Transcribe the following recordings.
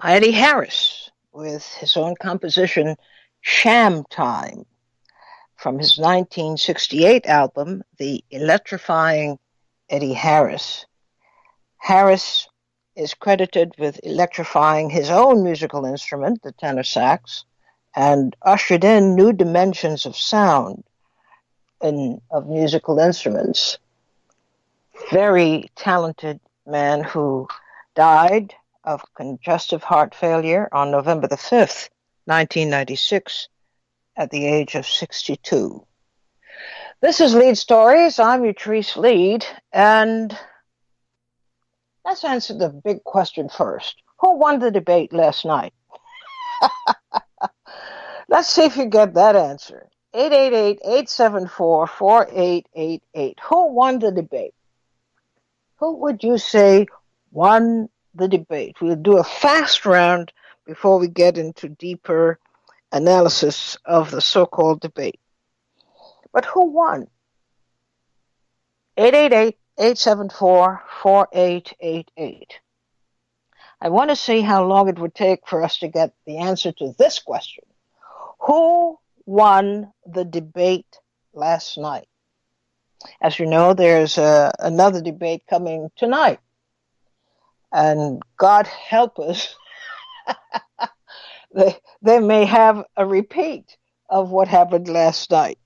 Eddie Harris with his own composition, Sham Time, from his 1968 album, The Electrifying Eddie Harris. Harris is credited with electrifying his own musical instrument, the tenor sax, and ushered in new dimensions of sound of musical instruments. Very talented man who died of congestive heart failure on November the 5th, 1996, at the age of 62. This is Leid Stories. I'm Utrice Leid, and let's answer the big question first. Who won the debate last night? Let's see if you get that answer. 888-874-4888. Who won the debate? Who would you say won the debate? We'll do a fast round before we get into deeper analysis of the so-called debate. But who won? 888-874-4888. I want to see how long it would take for us to get the answer to this question. Who won the debate last night? As you know, there's another debate coming tonight. And God help us, they may have a repeat of what happened last night.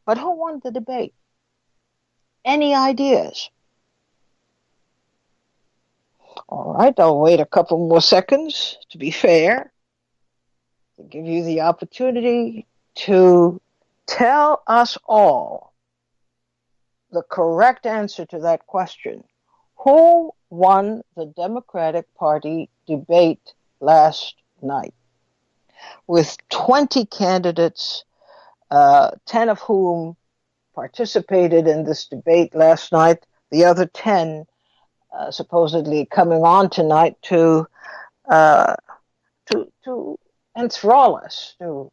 But who won the debate? Any ideas? All right, I'll wait a couple more seconds to be fair, to give you the opportunity to tell us all the correct answer to that question. Who won the Democratic Party debate last night? With 20 candidates, 10 of whom participated in this debate last night, the other 10 supposedly coming on tonight to enthrall us, to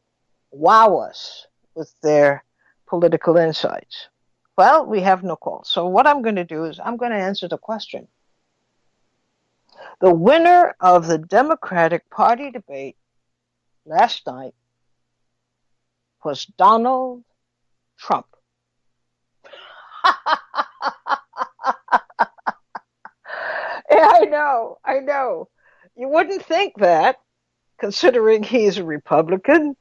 wow us with their political insights. Well, we have no call. So what I'm going to do is I'm going to answer the question. The winner of the Democratic Party debate last night was Donald Trump. Yeah, I know. You wouldn't think that, considering he's a Republican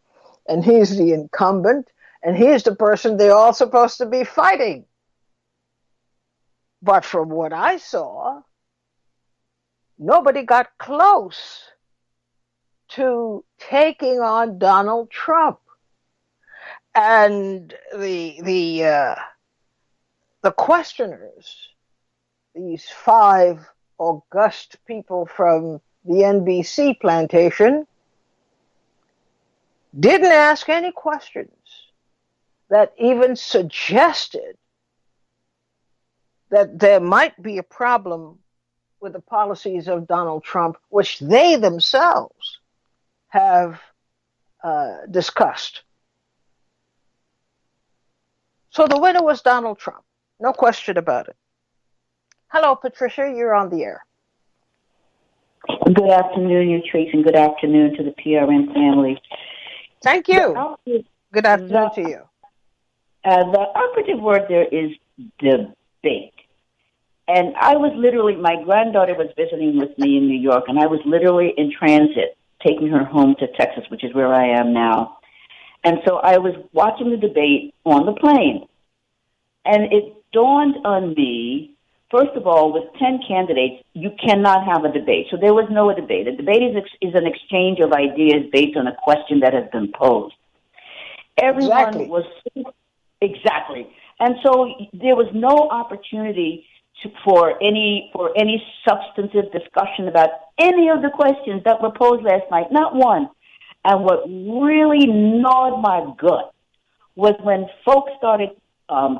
and he's the incumbent and he's the person they're all supposed to be fighting. But from what I saw, nobody got close to taking on Donald Trump. And the questioners, these 5 august people from the NBC plantation, didn't ask any questions that even suggested that there might be a problem with the policies of Donald Trump, which they themselves have discussed. So the winner was Donald Trump. No question about it. Hello, Patricia. You're on the air. Good afternoon, Utrice, and good afternoon to the PRN family. Thank you. Good afternoon to you. The operative word there is debate. And I was literally, my granddaughter was visiting with me in New York, and I was literally in transit, taking her home to Texas, which is where I am now. And so I was watching the debate on the plane. And it dawned on me, first of all, with 10 candidates, you cannot have a debate. So there was no debate. A debate is an exchange of ideas based on a question that has been posed. Everyone was exactly. And so there was no opportunity for any substantive discussion about any of the questions that were posed last night, not one. And what really gnawed my gut was when folks started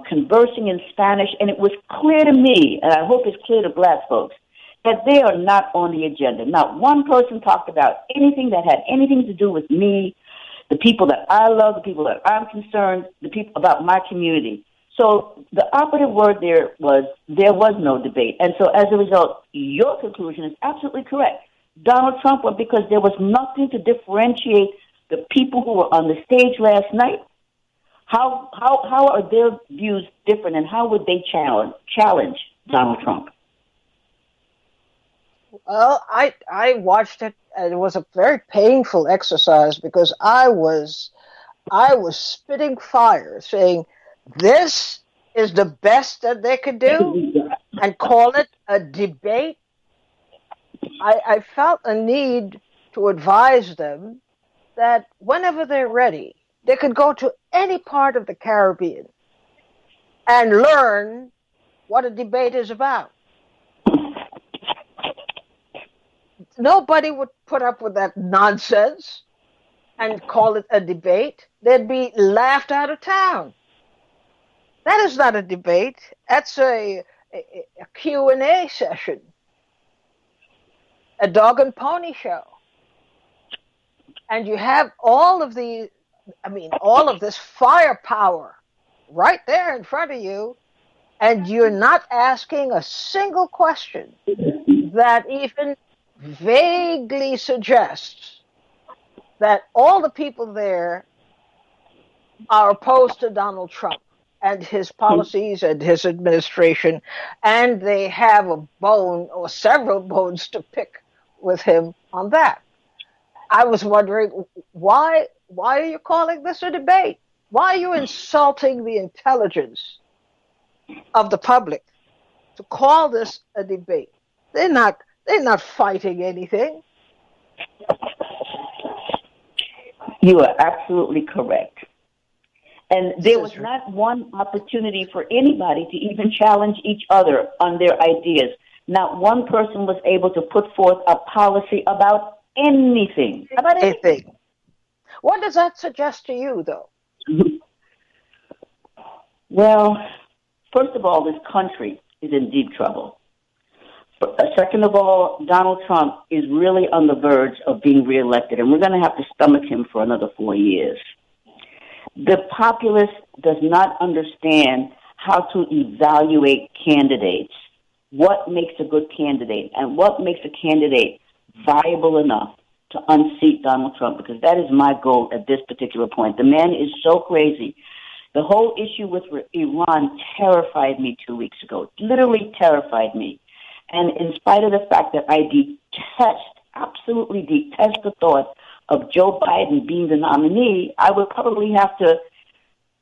conversing in Spanish, and it was clear to me, and I hope it's clear to black folks, that they are not on the agenda. Not one person talked about anything that had anything to do with me, the people that I love, the people that I'm concerned, the people about my community. So the operative word there was no debate. And so as a result, your conclusion is absolutely correct. Donald Trump, or because there was nothing to differentiate the people who were on the stage last night? How are their views different, and how would they challenge Donald Trump? Well, I watched it, and it was a very painful exercise because I was spitting fire, saying this is the best that they could do, and call it a debate. I felt a need to advise them that whenever they're ready, they could go to any part of the Caribbean and learn what a debate is about. Nobody would put up with that nonsense and call it a debate. They'd be laughed out of town. That is not a debate. That's a Q&A session, a dog and pony show. And you have all of this firepower right there in front of you, and you're not asking a single question that even vaguely suggests that all the people there are opposed to Donald Trump and his policies and his administration, and they have a bone or several bones to pick with him on that. I was wondering, why are you calling this a debate? Why are you insulting the intelligence of the public to call this a debate? They're not fighting anything. You are absolutely correct. And there was not one opportunity for anybody to even challenge each other on their ideas. Not one person was able to put forth a policy about anything. About anything. What does that suggest to you, though? Well, first of all, this country is in deep trouble. Second of all, Donald Trump is really on the verge of being reelected, and we're going to have to stomach him for another 4 years. The populace does not understand how to evaluate candidates, what makes a good candidate, and what makes a candidate viable enough to unseat Donald Trump, because that is my goal at this particular point. The man is so crazy. The whole issue with Iran terrified me 2 weeks ago, literally terrified me. And in spite of the fact that I absolutely detest the thought of Joe Biden being the nominee, I would probably have to,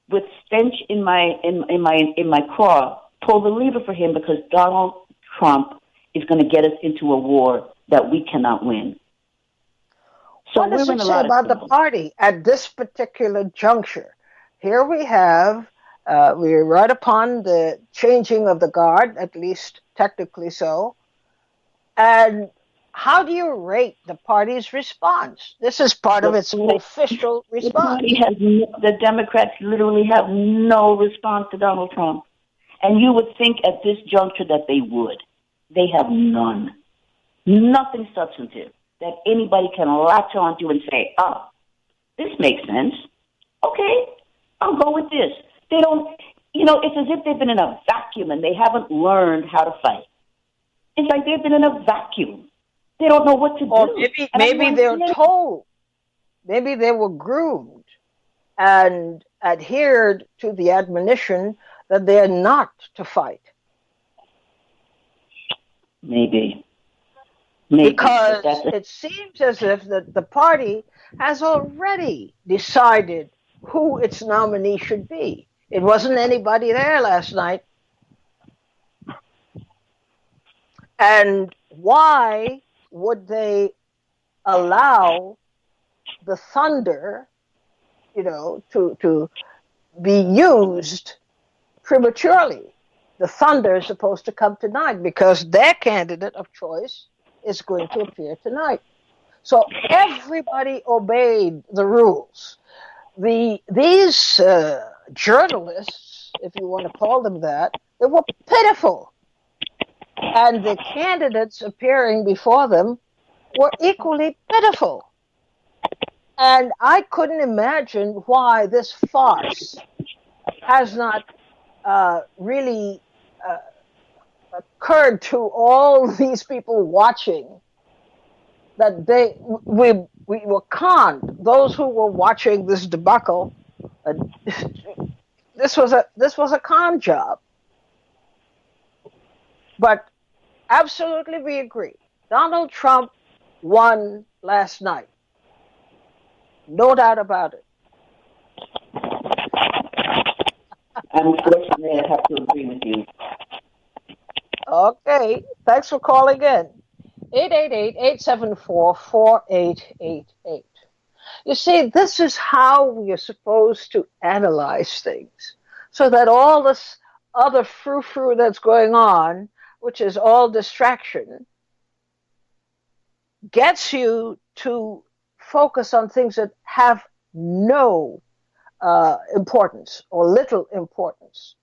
with stench in my craw, pull the lever for him, because Donald Trump is going to get us into a war that we cannot win. So what does it say about the party at this particular juncture? Here we have, we're right upon the changing of the guard, at least technically so. And how do you rate the party's response? This is part of its official response. The Democrats literally have no response to Donald Trump. And you would think at this juncture that they would. They have none. Nothing substantive that anybody can latch onto and say, oh, this makes sense. Okay, I'll go with this. They don't, it's as if they've been in a vacuum and they haven't learned how to fight. It's like they've been in a vacuum. They don't know what to do. Maybe they're told. Maybe they were groomed and adhered to the admonition that they're not to fight. Maybe. Because it seems as if the party has already decided who its nominee should be. It wasn't anybody there last night. And why would they allow the thunder, to be used prematurely? The thunder is supposed to come tonight because their candidate of choice is going to appear tonight. So everybody obeyed the rules. These journalists, if you want to call them that, they were pitiful. And the candidates appearing before them were equally pitiful. And I couldn't imagine why this farce has not really occurred to all these people watching that we were conned. Those who were watching this debacle, uh, this was a con job. But absolutely, we agree. Donald Trump won last night, no doubt about it. Unfortunately, I have to agree with you. Okay, thanks for calling in. 888-874-4888. You see, this is how we are supposed to analyze things so that all this other frou-frou that's going on, which is all distraction, gets you to focus on things that have no importance or little importance.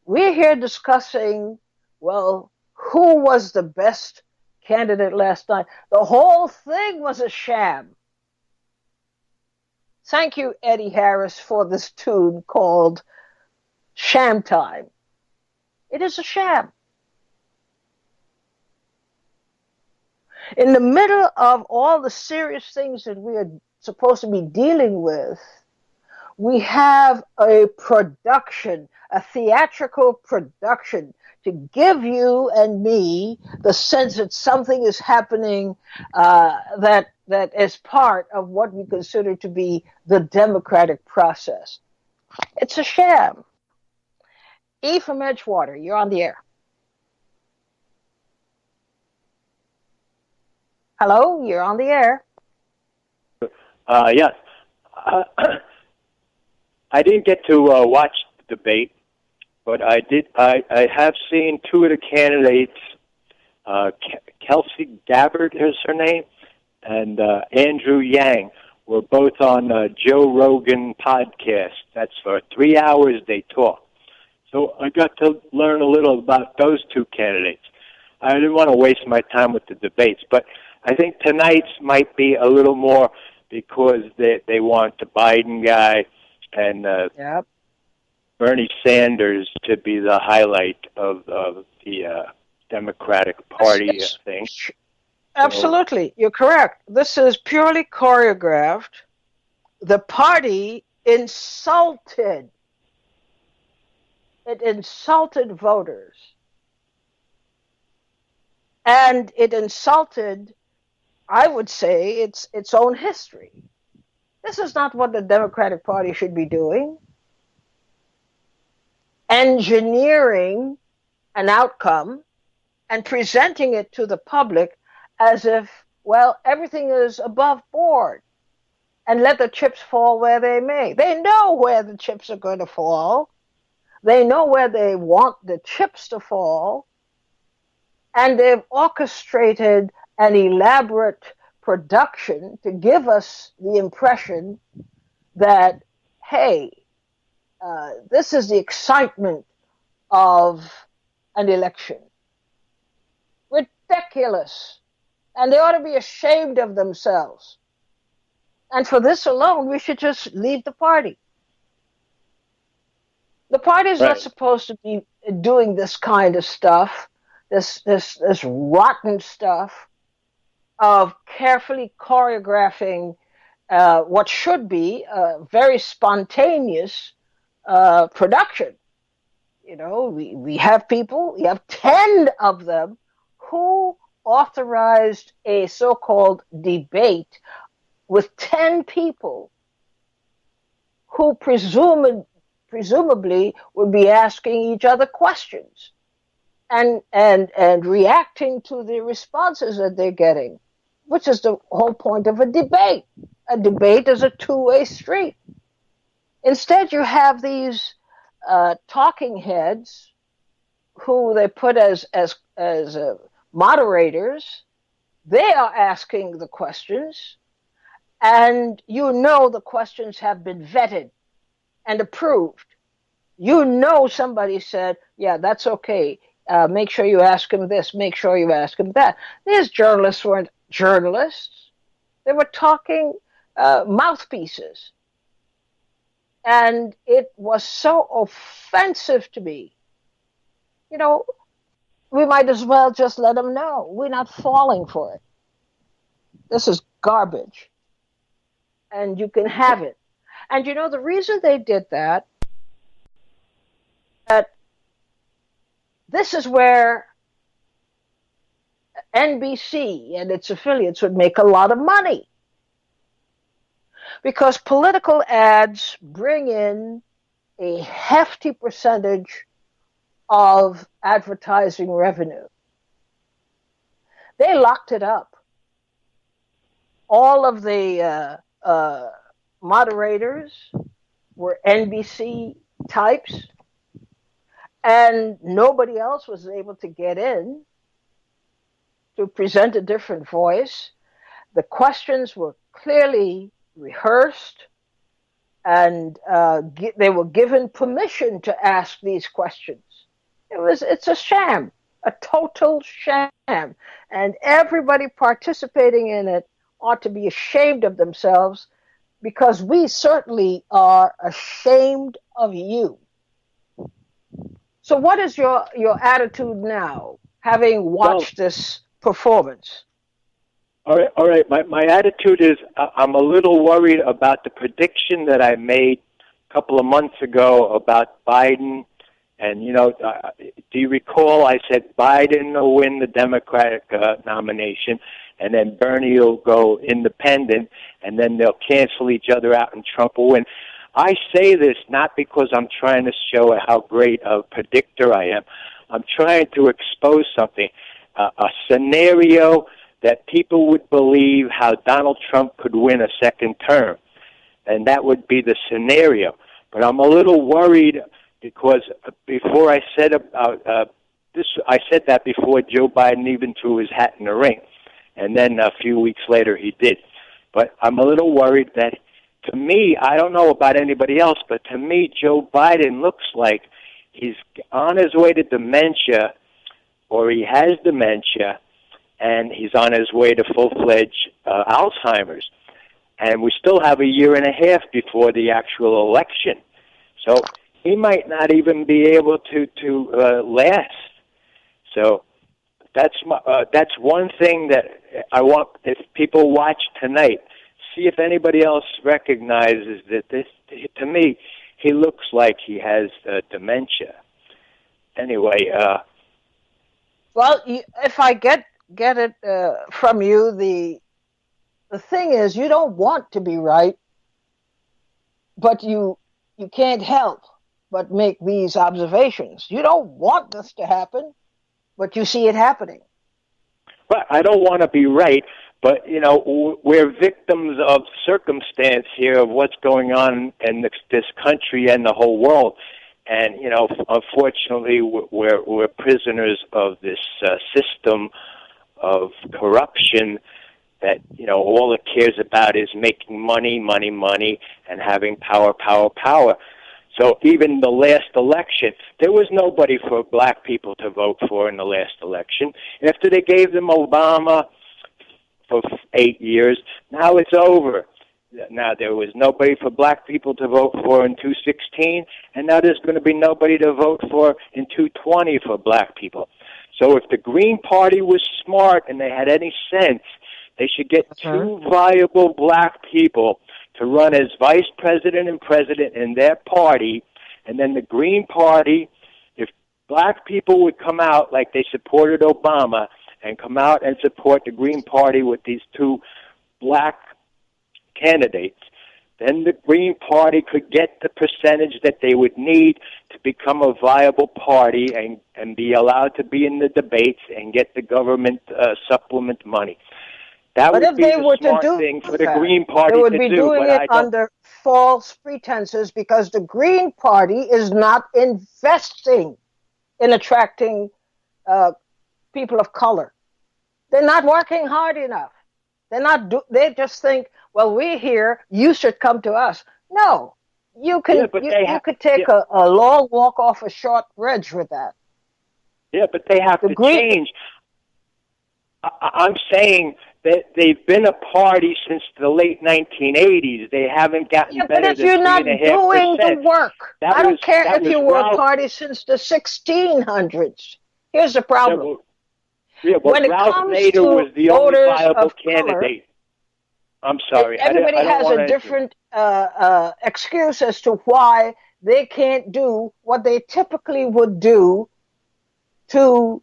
We're here discussing, well, who was the best candidate last night? The whole thing was a sham. Thank you, Eddie Harris, for this tune called Sham Time. It is a sham. In the middle of all the serious things that we are supposed to be dealing with, we have a production, a theatrical production, to give you and me the sense that something is happening that is part of what we consider to be the democratic process. It's a sham. E from Edgewater, you're on the air. Hello, you're on the air. Yes. I didn't get to watch the debate, but I did. I have seen two of the candidates. Kelsey Gabbard is her name, and Andrew Yang were both on Joe Rogan podcast. That's for 3 hours they talk. So I got to learn a little about those two candidates. I didn't want to waste my time with the debates, but I think tonight's might be a little more because they want the Biden guy and Yep. Bernie Sanders to be the highlight of the Democratic Party thing. Absolutely, you're correct. This is purely choreographed. The party insulted. It insulted voters. And it insulted, I would say, its own history. This is not what the Democratic Party should be doing. Engineering an outcome and presenting it to the public as if, well, everything is above board and let the chips fall where they may. They know where the chips are going to fall. They know where they want the chips to fall. And they've orchestrated an elaborate production to give us the impression that, hey, this is the excitement of an election. Ridiculous. And they ought to be ashamed of themselves. And for this alone, we should just leave the party. The party is not supposed to be doing this kind of stuff, this rotten stuff of carefully choreographing what should be a very spontaneous production. You know, we have people, we have 10 of them who authorized a so-called debate with 10 people who presumably would be asking each other questions and reacting to the responses that they're getting, which is the whole point of a debate. A debate is a two-way street. Instead, you have these talking heads who they put as moderators. They are asking the questions, and you know the questions have been vetted and approved. You know somebody said, yeah, that's okay. Make sure you ask him this. Make sure you ask him that. These journalists weren't journalists. They were talking mouthpieces. And it was so offensive to me. You know, we might as well just let them know we're not falling for it. This is garbage, and you can have it. And you know the reason they did that, that this is where NBC and its affiliates would make a lot of money, because political ads bring in a hefty percentage of advertising revenue. They locked it up. All of the moderators were NBC types, and nobody else was able to get in to present a different voice. The questions were clearly rehearsed, and they were given permission to ask these questions. It's a sham, a total sham, and everybody participating in it ought to be ashamed of themselves, because we certainly are ashamed of you. So what is your attitude now, having watched this performance? All right. My attitude is I'm a little worried about the prediction that I made a couple of months ago about Biden. And, do you recall I said Biden will win the Democratic nomination, and then Bernie will go independent, and then they'll cancel each other out and Trump will win. I say this not because I'm trying to show how great a predictor I am. I'm trying to expose something, a scenario that people would believe how Donald Trump could win a second term. And that would be the scenario. But I'm a little worried because before I said about this, I said that before Joe Biden even threw his hat in the ring. And then a few weeks later he did. But I'm a little worried that, to me, I don't know about anybody else, but to me, Joe Biden looks like he's on his way to dementia, or he has dementia, and he's on his way to full-fledged Alzheimer's. And we still have a year and a half before the actual election. So he might not even be able to last. So that's one thing that I want, if people watch tonight, see if anybody else recognizes that this, to me, he looks like he has dementia. Anyway. Well, if I get it from you, the thing is, you don't want to be right, but you can't help but make these observations. You don't want this to happen, but you see it happening. Well, I don't want to be right, but, we're victims of circumstance here of what's going on in this country and the whole world. And, unfortunately, we're prisoners of this system of corruption that, all it cares about is making money, and having power. So even the last election, there was nobody for black people to vote for in the last election. After they gave them Obama for 8 years, now it's over. Now there was nobody for black people to vote for in 2016, and now there's going to be nobody to vote for in 2020 for black people. So if the Green Party was smart and they had any sense, they should get two viable black people to run as vice president and president in their party, and then the Green Party, if black people would come out like they supported Obama and come out and support the Green Party with these two black candidates, then the Green Party could get the percentage that they would need to become a viable party and be allowed to be in the debates and get the government supplement money. That but would be the smart thing for the Green Party to do. They would be doing it under false pretenses, because the Green Party is not investing in attracting people of color. They're not working hard enough. They just think, well, we're here, you should come to us. No, you could take a long walk off a short bridge with that. Yeah, but they have to change. I'm saying that they've been a party since the late 1980s. They haven't gotten better than 3.5%. But if you're not doing the work, I don't care if you were a party since the 1600s. Here's the Yeah, problem. but When it Ralph comes Nader to was the only voters viable of color, candidate. I'm sorry. everybody I don't has want a to interrupt. different excuse as to why they can't do what they typically would do to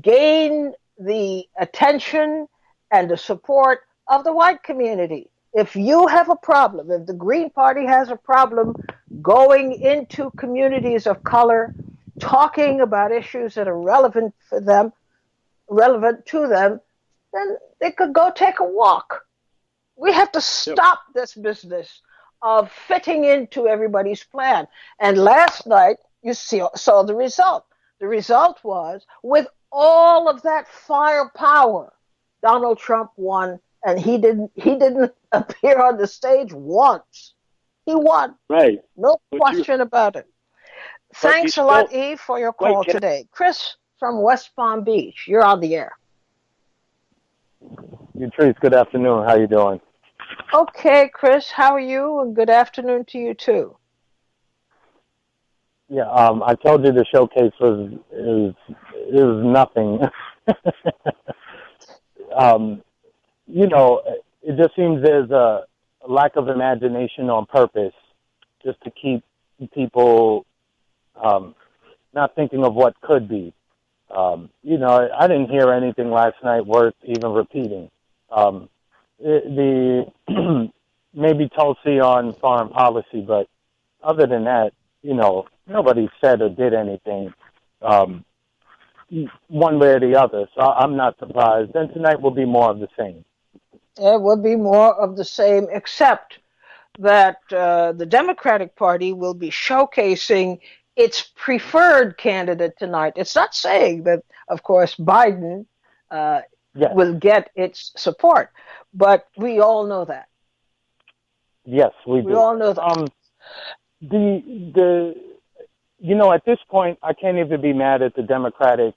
gain the attention and the support of the white community. If you have a problem, if the Green Party has a problem going into communities of color, talking about issues that are relevant for them, relevant to them, then they could go take a walk. We have to Yep. stop this business of fitting into everybody's plan. And last night, you saw the result. The result was, with all of that firepower, Donald Trump won, and he didn't appear on the stage once. He won, Right. no But you question about it. but you Thanks a still lot, Eve, for your wait. call today. Chris from West Palm Beach, you're on the air. Patrice, good afternoon. How you doing? Okay, Chris, how are you? And good afternoon to you too. Yeah, I told you the showcase is nothing. You know, it just seems there's a lack of imagination on purpose, just to keep people not thinking of what could be. You know, I didn't hear anything last night worth even repeating. The maybe Tulsi on foreign policy, but other than that, you know, nobody said or did anything one way or the other. So I'm not surprised. And tonight will be more of the same. It would be more of the same, except that the Democratic Party will be showcasing its preferred candidate tonight. It's not saying that, of course, Biden Yes, will get its support, but we all know that. yes, we We do. all know that. The you know, at this point, I can't even be mad at the Democratic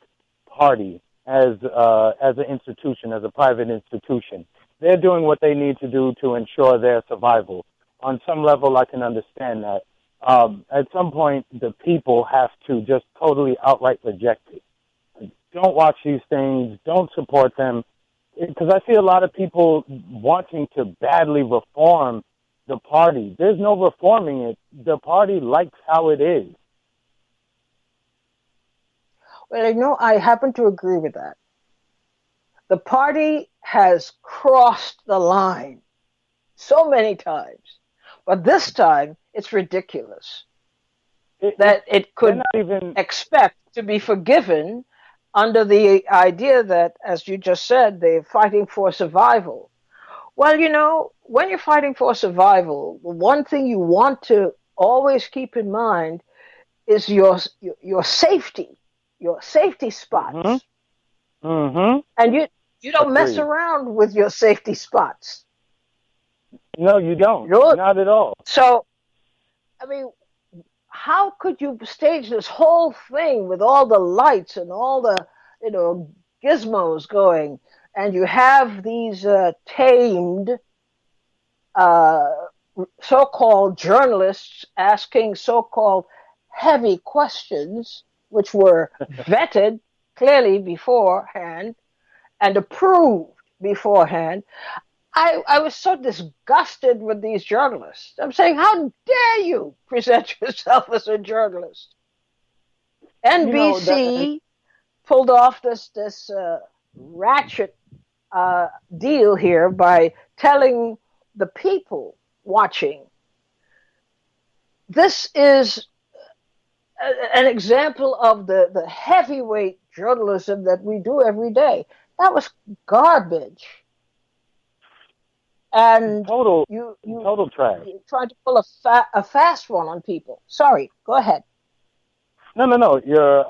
Party as an institution, as a private institution. They're doing what they need to do to ensure their survival. On some level, I can understand that. At some point, the people have to just totally outright reject it. Don't watch these things. Don't support them. Because I see a lot of people wanting to badly reform the party. There's no reforming it. The party likes how it is. Well, I happen to agree with that. The party has crossed the line so many times, but this time it's ridiculous that it They're could not even. expect to be forgiven under the idea that, as you just said, they're fighting for survival. Well, when you're fighting for survival, the one thing you want to always keep in mind is your safety, your safety Mhm. spots. Mhm. And you don't mess Agreed. around with your safety spots. No, you You don't. know? Not at all. So, I mean, how could you stage this whole thing with all the lights and all the, gizmos going, and you have these tamed uh, so-called journalists asking so-called heavy questions, which were vetted clearly beforehand and approved beforehand. I was so disgusted with these journalists. I'm saying, how dare you present yourself as a journalist? You know that. NBC pulled off this ratchet deal here by telling the people watching, this is an example of the heavyweight journalism that we do every day. That was garbage. And Total, you total trash. tried to pull a fast one on people. Sorry, go ahead. No.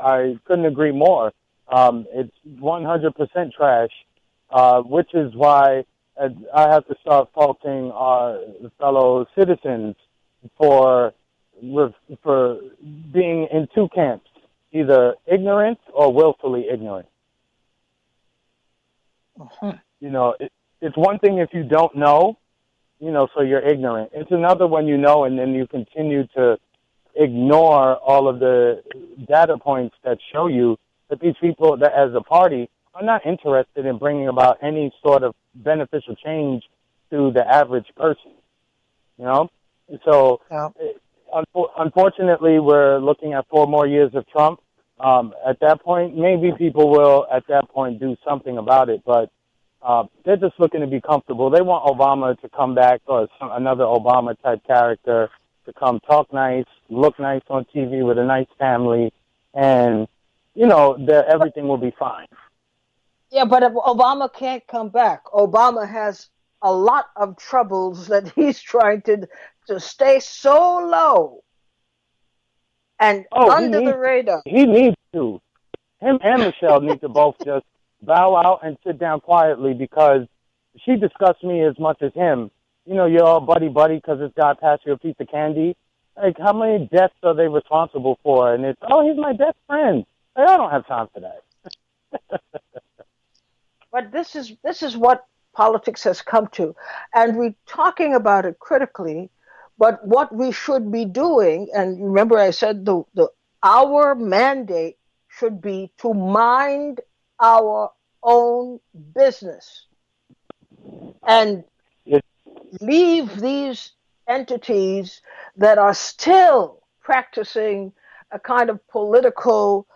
I couldn't agree more. It's 100% trash, which is why I have to start faulting our fellow citizens for for being in two camps, either ignorant or willfully ignorant. Mhm. You know, it's one thing if you don't know, so you're ignorant. It's another when you know and then you continue to ignore all of the data points that show you that these people, that as a party, are not interested in bringing about any sort of beneficial change to the average person, you know? So, Yeah. unfortunately, we're looking at 4 more years of Trump. At that point, maybe people will, at that point, do something about it, but they're just looking to be comfortable. They want Obama to come back, or another Obama-type character to come talk nice, look nice on TV with a nice family, and, you know, everything will be fine. Yeah, but if Obama can't come back, Obama has a lot of troubles that he's trying to stay so low and under the radar. He needs to. Him and Michelle need to both just bow out and sit down quietly, because she disgusts me as much as him. You know, you're all buddy-buddy because this guy passed you a piece of candy. Like, how many deaths are they responsible for? And it's, oh, he's my best friend. Like, I don't have time for that. But this is what politics has come to. And we're talking about it critically, but what we should be doing, and remember I said our mandate should be to mind our own business and leave these entities that are still practicing a kind of political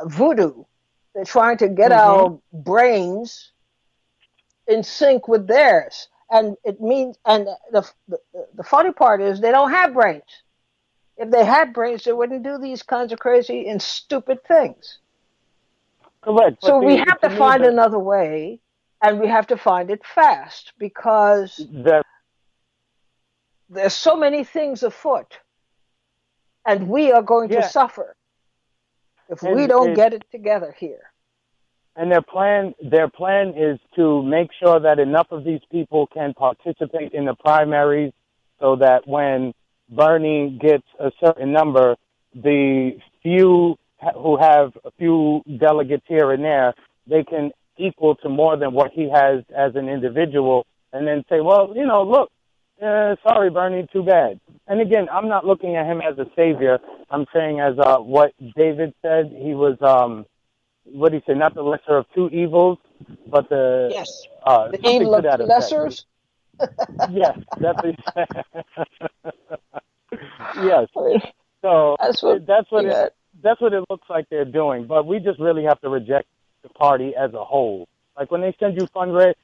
voodoo. They're trying to get our brains in sync with theirs. And it means, and the funny part is they don't have brains. If they had brains, they wouldn't do these kinds of crazy and stupid things. Correct. So we have to find another way, and we have to find it fast, because there's so many things afoot, and we are going to suffer if we don't get it together here. And their plan is to make sure that enough of these people can participate in the primaries, so that when Bernie gets a certain number, the few who have a few delegates here and there, they can equal to more than what he has as an individual, and then say, well, you know, look, sorry, Bernie, too bad. And again, I'm not looking at him as a savior. I'm saying, as what David said, he was, what did he say, not the lesser of two evils, but the... Yes, the evil of two lessers. Yes, that's what he said. Yes. So that's what it looks like they're doing. But we just really have to reject the party as a whole. Like when they send fundraising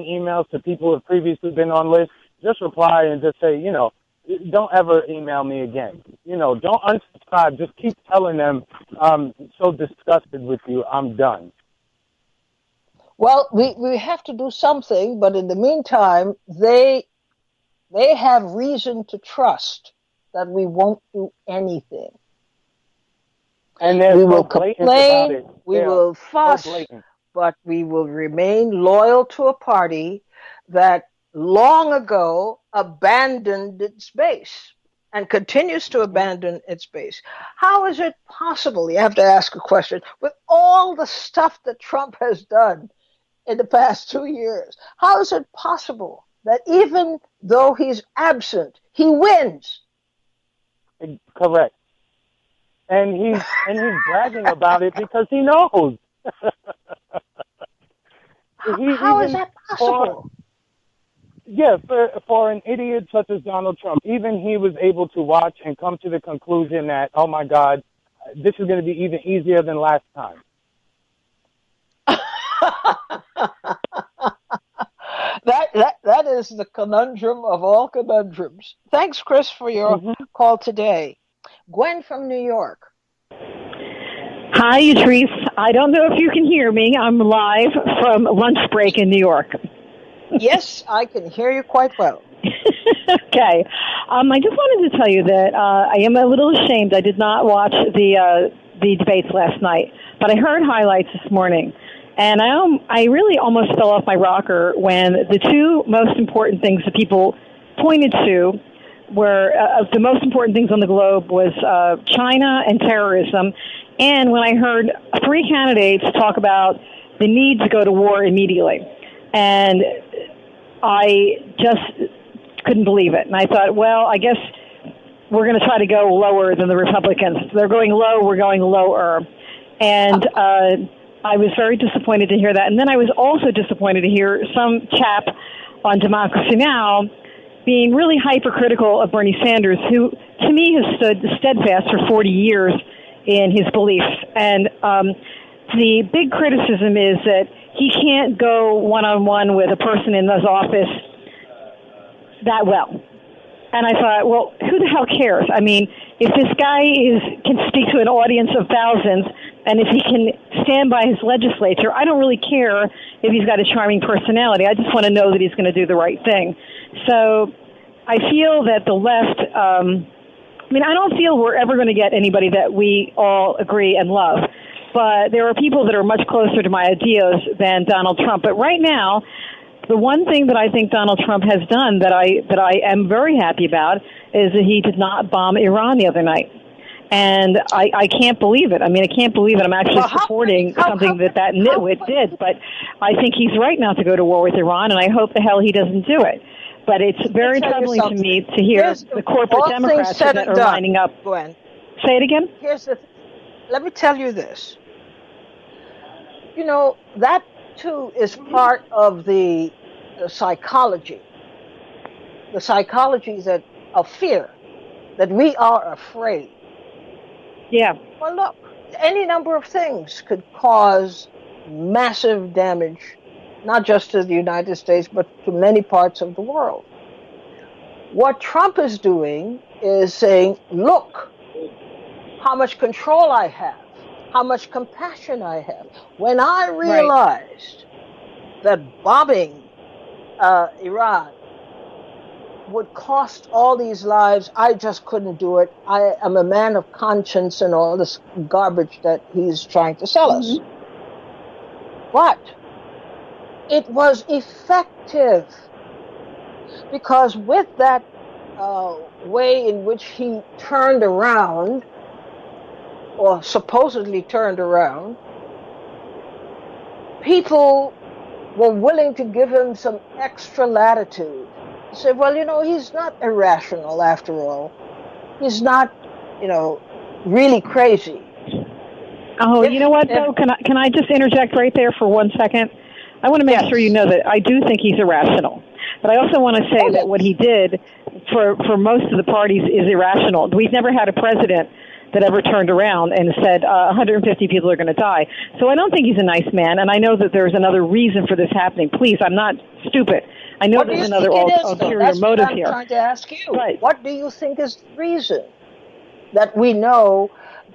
emails to people who have previously been on lists, just reply and just say, you know, don't ever email me again. You know, don't unsubscribe. Just keep telling them, I'm so disgusted with you, I'm done. Well, we have to do something, but in the meantime, they have reason to trust that we won't do anything. And we will complain, we will fuss, but we will remain loyal to a party that long ago abandoned its base and continues to abandon its base. How is it possible, you have to ask a question, with all the stuff that Trump has done in the past 2 years, how is it possible that even though he's absent, he wins? Correct. And he's bragging about it because he knows. How is that possible? For an idiot such as Donald Trump, even he was able to watch and come to the conclusion that, oh my God, this is going to be even easier than last time. That is the conundrum of all conundrums. Thanks, Chris, for your call today. Gwen from New York. Hi, Idris. I don't know if you can hear me. I'm live from lunch break in New York. Yes, I can hear you quite well. Okay. I just wanted to tell you that I am a little ashamed. I did not watch the debates last night, but I heard highlights this morning. And I really almost fell off my rocker when the two most important things that people pointed to were the most important things on the globe was China and terrorism. And when I heard three candidates talk about the need to go to war immediately. And I just couldn't believe it. And I thought, well, I guess we're going to try to go lower than the Republicans. They're going low, we're going lower. And I was very disappointed to hear that. And then I was also disappointed to hear some chap on Democracy Now! Being really hypercritical of Bernie Sanders, who to me has stood steadfast for 40 years in his beliefs. And the big criticism is that he can't go one-on-one with a person in his office that well. And I thought, well, who the hell cares? I mean, if this guy can speak to an audience of thousands, and if he can stand by his legislature, I don't really care if he's got a charming personality. I just want to know that he's going to do the right thing. So I feel that the left, I don't feel we're ever going to get anybody that we all agree and love. But there are people that are much closer to my ideas than Donald Trump. But right now, the one thing that I think Donald Trump has done that I am very happy about is that he did not bomb Iran the other night. And I can't believe it. I mean, I can't believe it. I'm actually supporting something that nitwit did. But I think he's right not to go to war with Iran, and I hope the hell he doesn't do it. But it's very troubling to me to hear the corporate Democrats that are lining up. Gwen. Say it again? Let me tell you this. You know, that too is part of the psychology. The psychology of fear, that we are afraid. Yeah. Well, look, any number of things could cause massive damage, not just to the United States, but to many parts of the world. What Trump is doing is saying, look, how much control I have, how much compassion I have. When I realized that bombing Iran would cost all these lives, I just couldn't do it. I am a man of conscience and all this garbage that he's trying to sell us. But it was effective because with that way in which he turned around, or supposedly turned around, people were willing to give him some extra latitude. Say, well, you know, he's not irrational after all. He's not, really crazy. Oh, you know what, though? Can I just interject right there for 1 second? I want to make sure you know that I do think he's irrational. But I also want to say that what he did for most of the parties is irrational. We've never had a president that ever turned around and said 150 people are going to die. So I don't think he's a nice man, and I know that there's another reason for this happening. Please, I'm not stupid. I know there's another ulterior motive here. That's what I'm trying to ask you. Right. What do you think is the reason that we know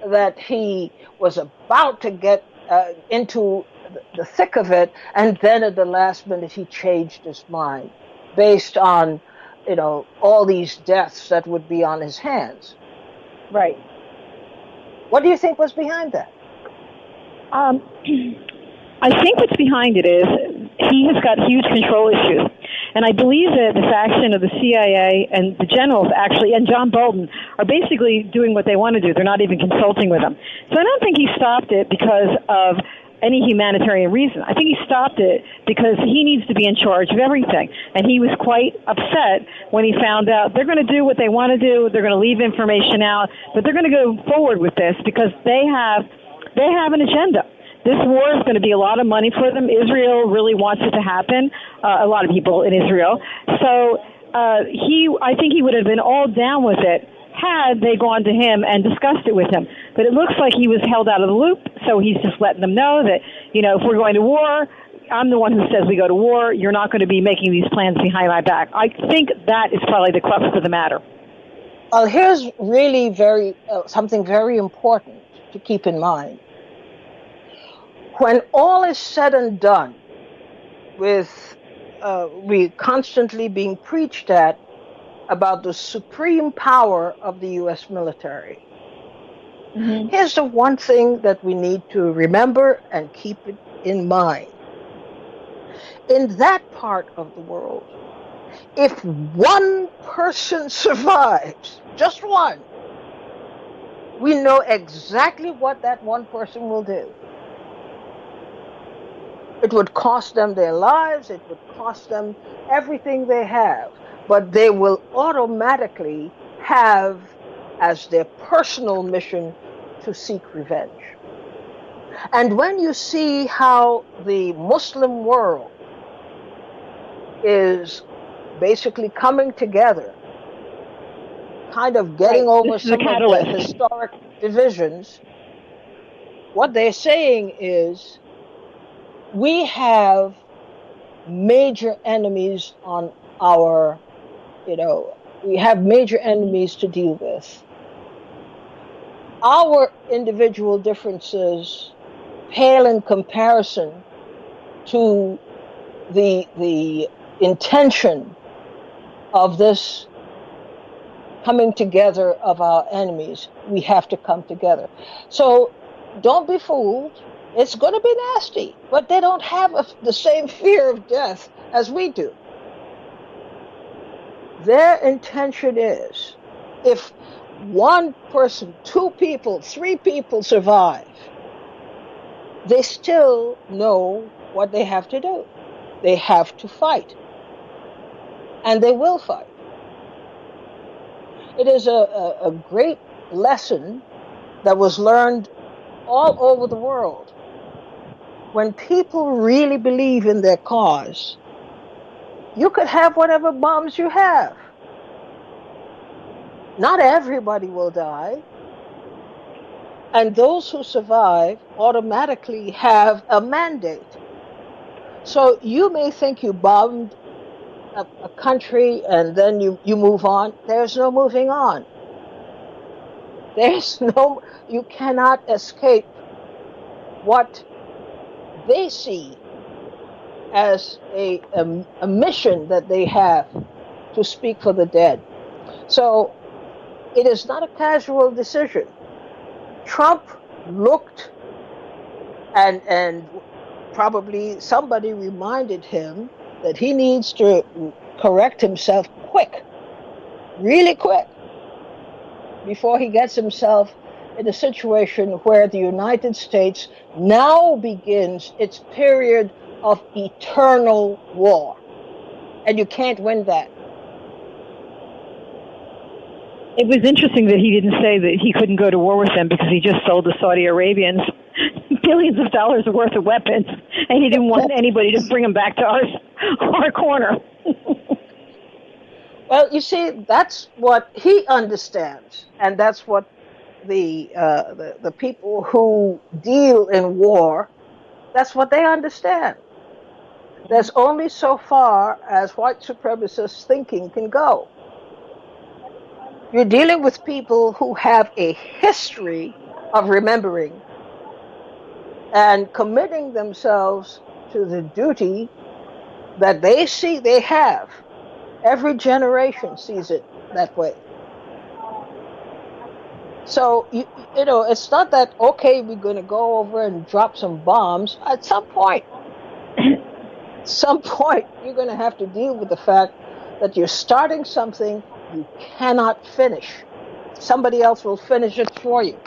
that he was about to get into the thick of it, and then at the last minute he changed his mind based on, all these deaths that would be on his hands? Right. What do you think was behind that? I think what's behind it is he has got huge control issues. And I believe that the faction of the CIA and the generals actually, and John Bolton, are basically doing what they want to do. They're not even consulting with them. So I don't think he stopped it because of any humanitarian reason. I think he stopped it because he needs to be in charge of everything. And he was quite upset when he found out they're going to do what they want to do. They're going to leave information out, but they're going to go forward with this because they have an agenda. This war is going to be a lot of money for them. Israel really wants it to happen, a lot of people in Israel. So I think he would have been all down with it had they gone to him and discussed it with him. But it looks like he was held out of the loop, so he's just letting them know that, if we're going to war, I'm the one who says we go to war. You're not going to be making these plans behind my back. I think that is probably the crux of the matter. Well, here's really something very important to keep in mind. When all is said and done, with we constantly being preached at about the supreme power of the U.S. military, here's the one thing that we need to remember and keep it in mind. In that part of the world, if one person survives, just one, we know exactly what that one person will do. It would cost them their lives, it would cost them everything they have, but they will automatically have as their personal mission to seek revenge. And when you see how the Muslim world is basically coming together, kind of getting over some of the historic divisions, what they're saying is we have major enemies on our, we have major enemies to deal with. Our individual differences pale in comparison to the intention of this coming together of our enemies. We have to come together. So don't be fooled. It's going to be nasty, but they don't have the same fear of death as we do. Their intention is, if one person, 2 people, 3 people survive, they still know what they have to do. They have to fight. And they will fight. It is a great lesson that was learned all over the world. When people really believe in their cause, you could have whatever bombs you have. Not everybody will die. And those who survive automatically have a mandate. So you may think you bombed a country and then you move on. There's no moving on. You cannot escape what they see as a mission that they have to speak for the dead. So it is not a casual decision. Trump looked and probably somebody reminded him that he needs to correct himself quick, really quick, before he gets himself in a situation where the United States now begins its period of eternal war. And you can't win that. It was interesting that he didn't say that he couldn't go to war with them because he just sold the Saudi Arabians billions of dollars worth of weapons, and he didn't want anybody to bring them back to our corner. Well, you see, that's what he understands, and that's what the people who deal in war, that's what they understand. There's only so far as white supremacist thinking can go. You're dealing with people who have a history of remembering and committing themselves to the duty that they see they have. Every generation sees it that way. So, it's not that, okay, we're going to go over and drop some bombs. At some point, you're going to have to deal with the fact that you're starting something you cannot finish. Somebody else will finish it for you.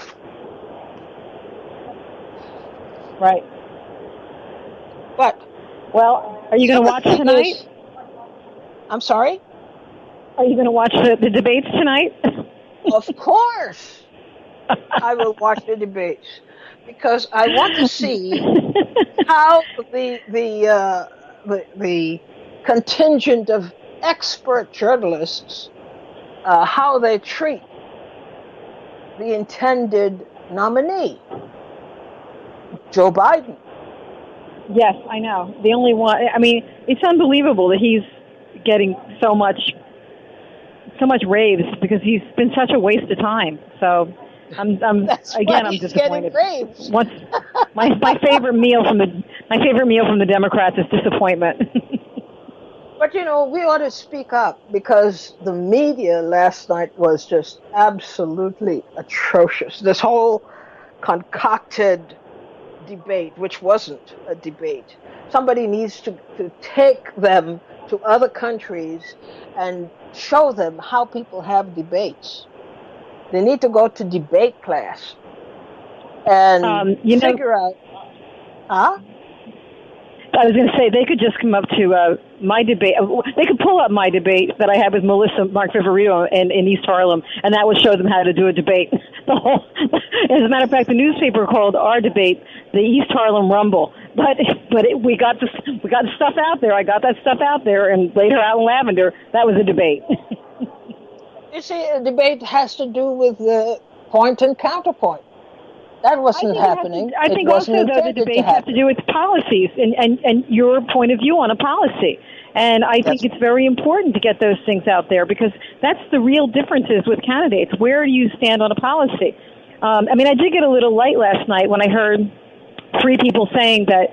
Right. But, well, are you going to watch tonight? I'm sorry? Are you going to watch the debates tonight? Of course. I will watch the debates because I want to see how the contingent of expert journalists, how they treat the intended nominee, Joe Biden. Yes, I know. The only one. I mean, it's unbelievable that he's getting so much raves because he's been such a waste of time. So I'm disappointed. Once my favorite meal from the Democrats is disappointment. But we ought to speak up because the media last night was just absolutely atrocious. This whole concocted debate, which wasn't a debate. Somebody needs to take them to other countries and show them how people have debates. They need to go to debate class and figure out. I was going to say they could just come up to my debate. They could pull up my debate that I had with Melissa Mark Viverito in East Harlem, and that would show them how to do a debate. As a matter of fact, the newspaper called our debate the East Harlem Rumble. But we got the stuff out there. I got that stuff out there, and later out in Lavender, that was a debate. You see, a debate has to do with the point and counterpoint. That wasn't happening. I think it wasn't also, though, the intended debates have to do with policies and your point of view on a policy. And I think it's very important to get those things out there because that's the real differences with candidates. Where do you stand on a policy? I did get a little light last night when I heard three people saying that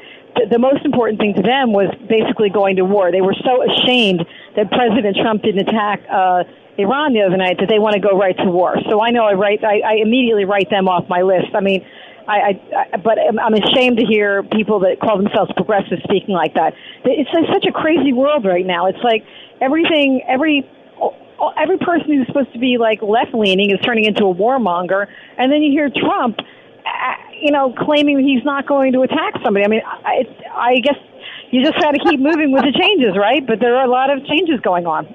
the most important thing to them was basically going to war. They were so ashamed that President Trump didn't attack Iran the other night that they want to go right to war. So I know I immediately write them off my list. But I'm ashamed to hear people that call themselves progressive speaking like that. It's such a crazy world right now. It's like every person who's supposed to be like left leaning is turning into a warmonger, and then you hear Trump, claiming he's not going to attack somebody. I guess you just got to keep moving with the changes, right? But there are a lot of changes going on.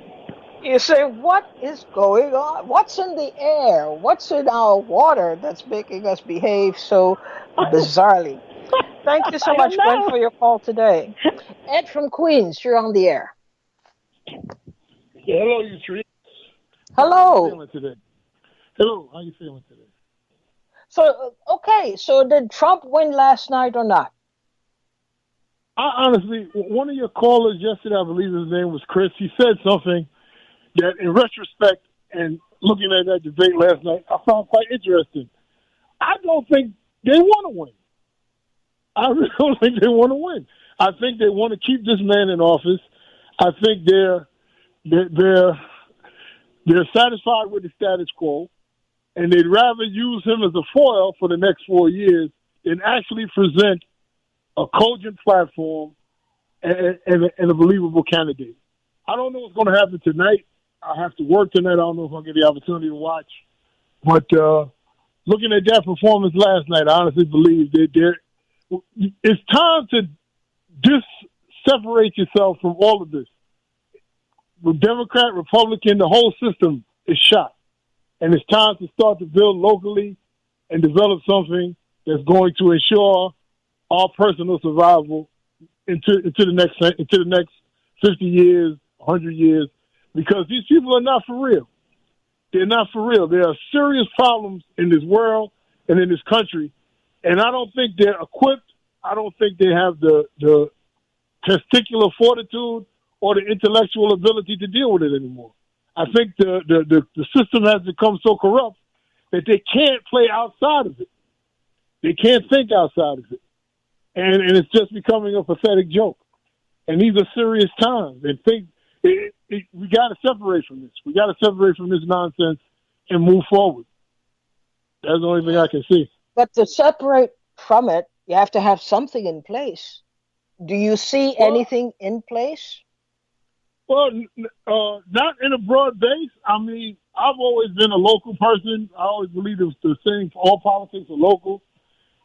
You say, what is going on? What's in the air? What's in our water that's making us behave so bizarrely? Thank you so much, Gwen, for your call today. Ed from Queens, you're on the air. Yeah, hello, you three. Hello. How are you feeling today? Hello, how are you feeling today? So did Trump win last night or not? Honestly, one of your callers yesterday, I believe his name was Chris, he said something that in retrospect and looking at that debate last night, I found quite interesting. I don't think they want to win. I really don't think they want to win. I think they want to keep this man in office. I think they're satisfied with the status quo, and they'd rather use him as a foil for the next 4 years than actually present a cogent platform and a believable candidate. I don't know what's going to happen tonight. I have to work tonight. I don't know if I'll get the opportunity to watch. But looking at that performance last night, I honestly believe that it's time to separate yourself from all of this. The Democrat, Republican, the whole system is shot. And it's time to start to build locally and develop something that's going to ensure our personal survival into the next 50 years, 100 years. Because these people are not for real. They're not for real. There are serious problems in this world and in this country, and I don't think they're equipped. I don't think they have the testicular fortitude or the intellectual ability to deal with it anymore. I think the system has become so corrupt that they can't play outside of it. They can't think outside of it. And it's just becoming a pathetic joke. And these are serious times. And we got to separate from this. We got to separate from this nonsense and move forward. That's the only thing I can see. But to separate from it, you have to have something in place. Do you see anything in place? Well, not in a broad base. I've always been a local person. I always believe it was the same for all politics are local.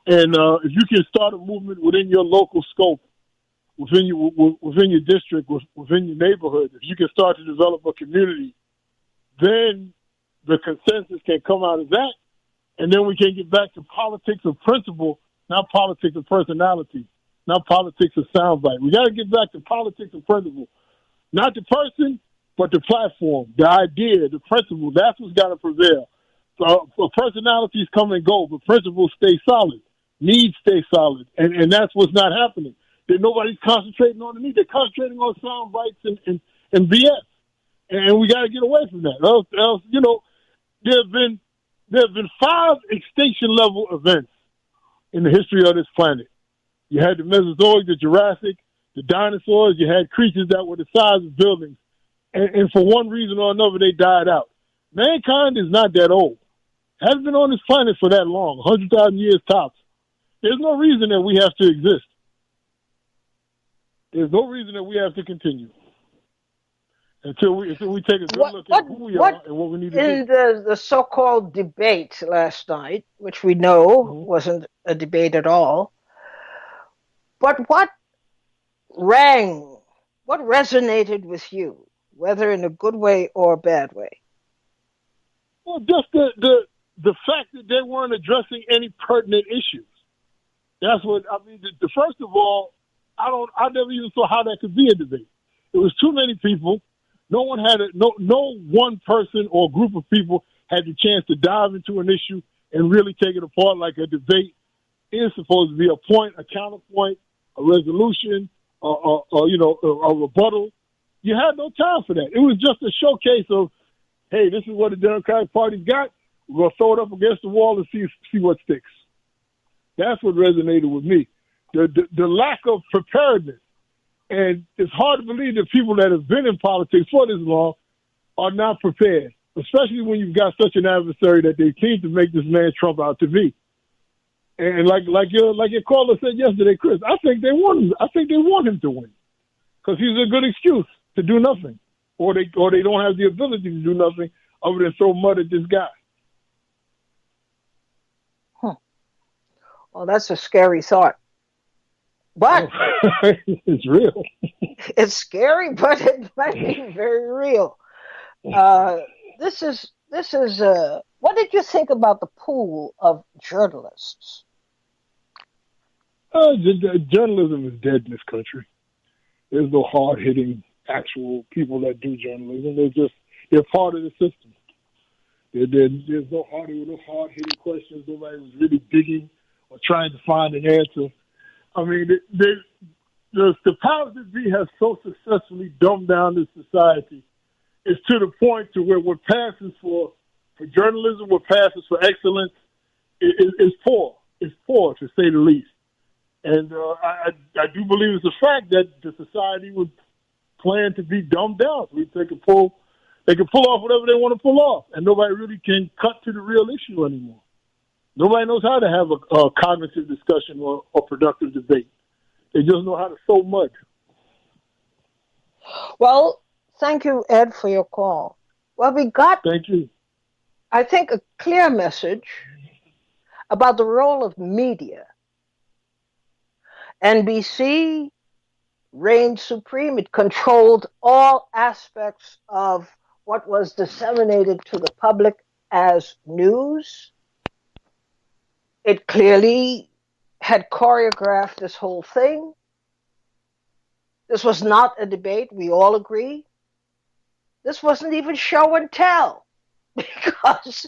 And if you can start a movement within your local scope, within your district, within your neighborhood, if you can start to develop a community, then the consensus can come out of that, and then we can get back to politics of principle, not politics of personality, not politics of soundbite. We got to get back to politics of principle, not the person, but the platform, the idea, the principle. That's what's got to prevail. So personalities come and go, but principles stay solid, needs stay solid, and that's what's not happening. That nobody's concentrating on the need. They're concentrating on sound bites and BS. And we got to get away from that. Else, there have been 5 extinction level events in the history of this planet. You had the Mesozoic, the Jurassic, the dinosaurs. You had creatures that were the size of buildings. And for one reason or another, they died out. Mankind is not that old. Hasn't been on this planet for that long, 100,000 years tops. There's no reason that we have to exist. There's no reason that we have to continue until we take a good look at who we are and what we need to do. In the so-called debate last night, which we know wasn't a debate at all, but what resonated with you, whether in a good way or a bad way? Well, just the fact that they weren't addressing any pertinent issues. That's what I mean. First of all, I never even saw how that could be a debate. It was too many people. No one had no one person or group of people had the chance to dive into an issue and really take it apart like a debate is supposed to be. A point, a counterpoint, a resolution, a rebuttal. You had no time for that. It was just a showcase of, hey, this is what the Democratic Party's got. We're going to throw it up against the wall and see what sticks. That's what resonated with me. The lack of preparedness. And it's hard to believe that people that have been in politics for this long are not prepared, especially when you've got such an adversary that they seem to make this man Trump out to be. And like your caller said yesterday, Chris, I think they want him. I think they want him to win because he's a good excuse to do nothing, or they don't have the ability to do nothing other than throw mud at this guy. Well, that's a scary thought. But it's real. It's scary, but it might be very real. This is. What did you think about the pool of journalists? Journalism is dead in this country. There's no hard-hitting actual people that do journalism. They're part of the system. There's no hard-hitting questions. Nobody was really digging or trying to find an answer. I mean, the powers that be have so successfully dumbed down this society. It's to the point to where what passes for journalism, what passes for excellence, is poor. It's poor, to say the least. And I do believe it's a fact that the society would plan to be dumbed down. So they can pull off whatever they want to pull off, and nobody really can cut to the real issue anymore. Nobody knows how to have a cognitive discussion or productive debate. They just know how to sow mud. Well, thank you, Ed, for your call. Well, we got, thank you. I think, a clear message about the role of media. NBC reigned supreme. It controlled all aspects of what was disseminated to the public as news. It clearly had choreographed this whole thing. This was not a debate, we all agree. This wasn't even show and tell because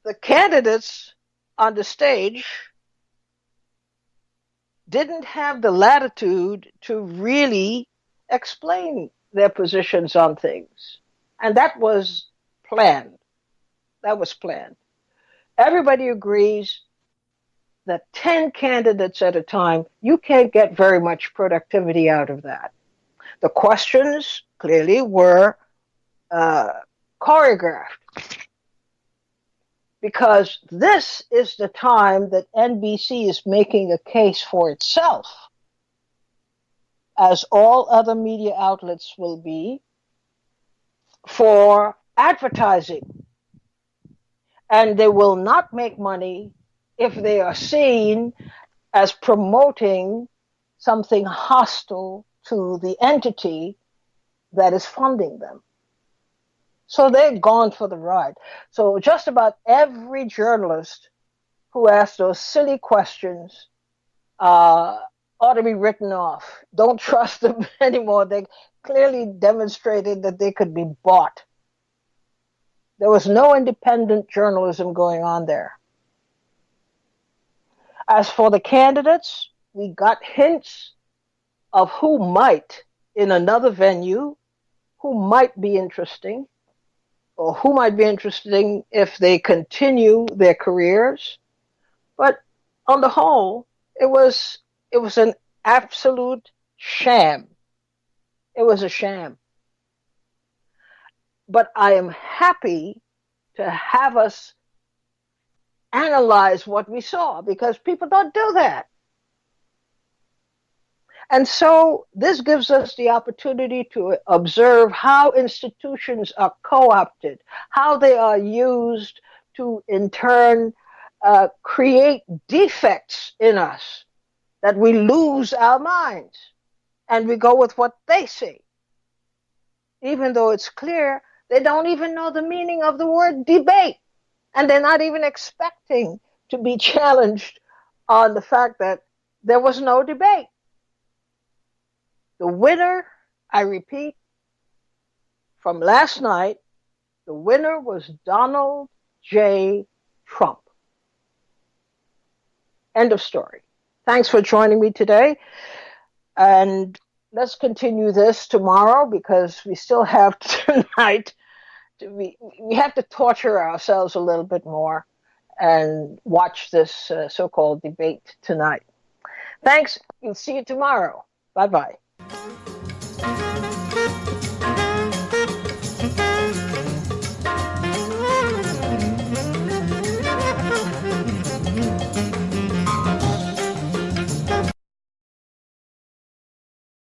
the candidates on the stage didn't have the latitude to really explain their positions on things. And that was planned. Everybody agrees that 10 candidates at a time, you can't get very much productivity out of that. The questions clearly were choreographed because this is the time that NBC is making a case for itself, as all other media outlets will be, for advertising. And they will not make money if they are seen as promoting something hostile to the entity that is funding them. So they're gone for the ride. So just about every journalist who asked those silly questions ought to be written off. Don't trust them anymore. They clearly demonstrated that they could be bought. There was no independent journalism going on there. As for the candidates, we got hints of who might, in another venue, who might be interesting, or who might be interesting if they continue their careers. But on the whole, it was an absolute sham. It was a sham. But I am happy to have us analyze what we saw because people don't do that. And so this gives us the opportunity to observe how institutions are co-opted, how they are used to, in turn, create defects in us, that we lose our minds and we go with what they say. Even though it's clear, they don't even know the meaning of the word debate. And they're not even expecting to be challenged on the fact that there was no debate. The winner, I repeat, from last night, the winner was Donald J. Trump. End of story. Thanks for joining me today. And let's continue this tomorrow because we still have tonight. We have to torture ourselves a little bit more and watch this so-called debate tonight. Thanks. We'll see you tomorrow. Bye-bye.